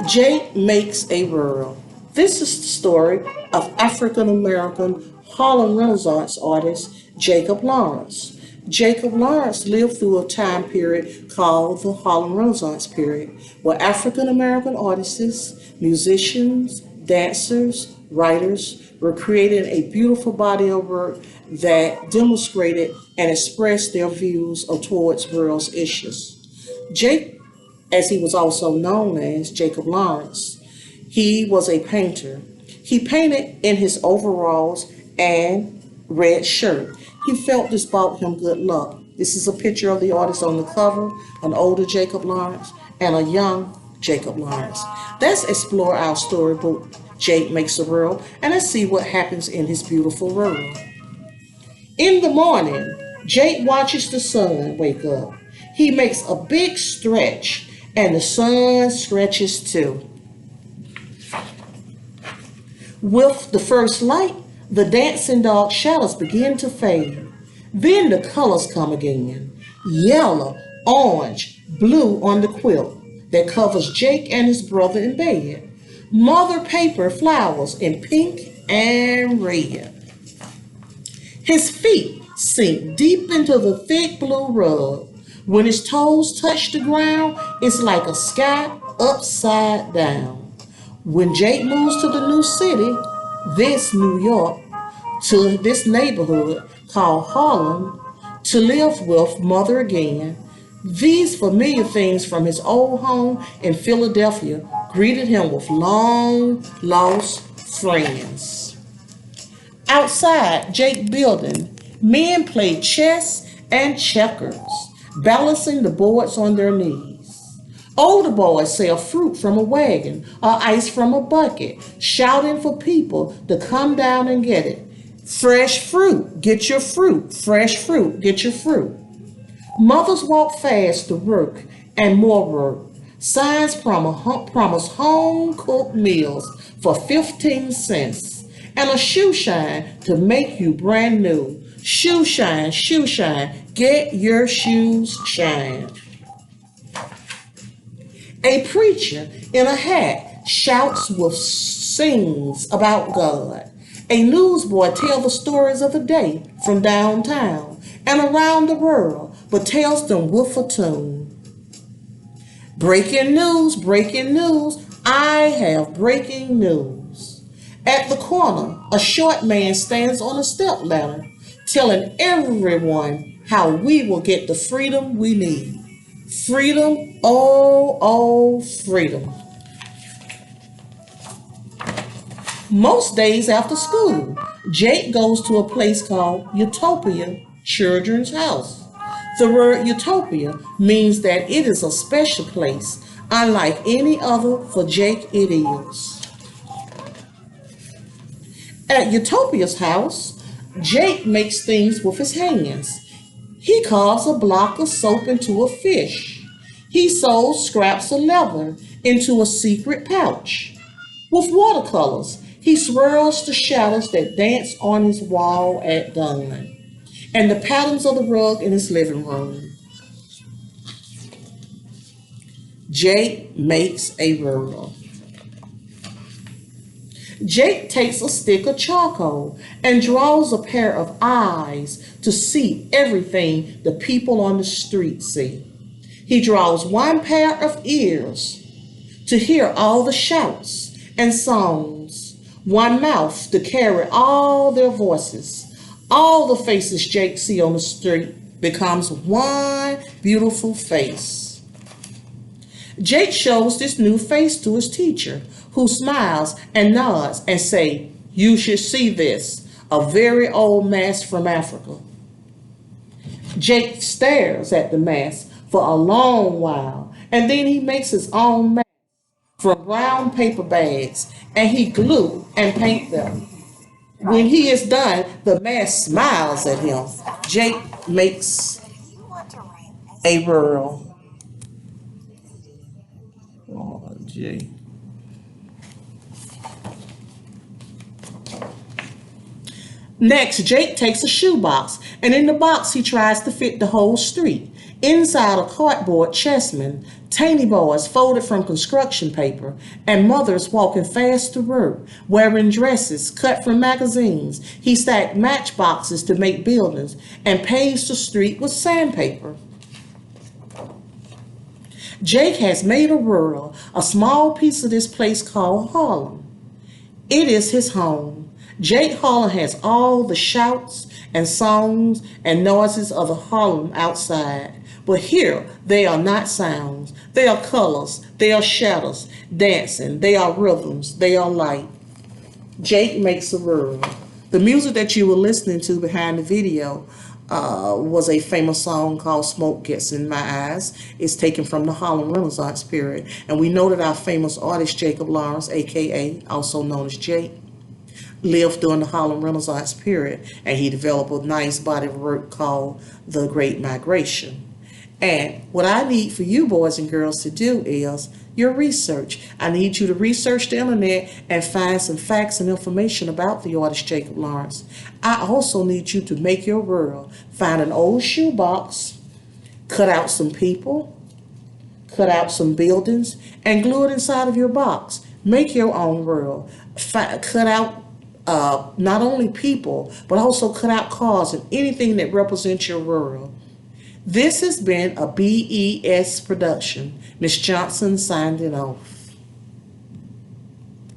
Jake makes a world. This is the story of African American Harlem Renaissance artist Jocob Lawrence. Jocob Lawrence lived through a time period called the Harlem Renaissance period, where African American artists, musicians, dancers, writers were creating a beautiful body of work that demonstrated and expressed their views towards world's issues. Jake, as he was also known as Jocob Lawrence, he was a painter. He painted in his overalls and red shirt. He felt this brought him good luck. This is a picture of the artist on the cover, an older Jocob Lawrence and a young Jocob Lawrence. Let's explore our storybook, Jake Makes a World, and let's see what happens in his beautiful world. In the morning, Jake watches the sun wake up. He makes a big stretch, and the sun stretches too. With the first light, the dancing dark shadows begin to fade. Then the colors come again. Yellow, orange, blue on the quilt that covers Jake and his brother in bed. Mother paper flowers in pink and red. His feet sink deep into the thick blue rug. When his toes touch the ground, it's like a sky upside down. When Jake moves to the new city, this New York, to this neighborhood called Harlem, to live with Mother again, these familiar things from his old home in Philadelphia greeted him with long lost friends. Outside Jake building, men played chess and checkers, balancing the boards on their knees. Older boys sell fruit from a wagon or ice from a bucket, shouting for people to come down and get it. Fresh fruit, get your fruit. Fresh fruit, get your fruit. Mothers walk fast to work and more work. Signs promise home-cooked meals for 15 cents and a shoe shine to make you brand new. Shoe shine, get your shoes shine. A preacher in a hat shouts with sings about God. A newsboy tells the stories of the day from downtown and around the world, but tells them with a tune. Breaking news, I have breaking news. At the corner, a short man stands on a step ladder, telling everyone how we will get the freedom we need. Freedom, oh, freedom. Most days after school, Jake goes to a place called Utopia Children's House. The word utopia means that it is a special place, unlike any other. For Jake it is. At Utopia's house, Jake makes things with his hands. He carves a block of soap into a fish. He sews scraps of leather into a secret pouch. With watercolors, he swirls the shadows that dance on his wall at dawn and the patterns of the rug in his living room. Jake makes a world. Jake takes a stick of charcoal and draws a pair of eyes to see everything the people on the street see. He draws one pair of ears to hear all the shouts and songs, one mouth to carry all their voices. All the faces Jake see on the street becomes one beautiful face. Jake shows this new face to his teacher, who smiles and nods and say, "You should see this, a very old mask from Africa." Jake stares at the mask for a long while, and then he makes his own mask from brown paper bags, and he glue and paint them. When he is done, the mask smiles at him. Jake makes a world. Oh, Jake. Next, Jake takes a shoebox, and in the box he tries to fit the whole street. Inside a cardboard chessmen, tiny boys folded from construction paper, and mothers walking fast to work, wearing dresses cut from magazines. He stacked matchboxes to make buildings and paved the street with sandpaper. Jake has made a world, a small piece of this place called Harlem. It is his home. Jake Harlem has all the shouts and songs and noises of the Harlem outside. But here, they are not sounds. They are colors. They are shadows, dancing. They are rhythms. They are light. Jake makes a world. The music that you were listening to behind the video was a famous song called Smoke Gets in My Eyes. It's taken from the Harlem Renaissance period. And we know that our famous artist, Jocob Lawrence, a.k.a. also known as Jake, lived during the Harlem Renaissance period. And he developed a nice body of work called The Great Migration. And what I need for you boys and girls to do is your research. I need you to research the internet and find some facts and information about the artist Jocob Lawrence. I also need you to make your world. Find an old shoebox, cut out some people, cut out some buildings, and glue it inside of your box. Make your own world. Cut out not only people, but also cut out cars and anything that represents your world. This has been a BES production. Miss Johnson signed it off.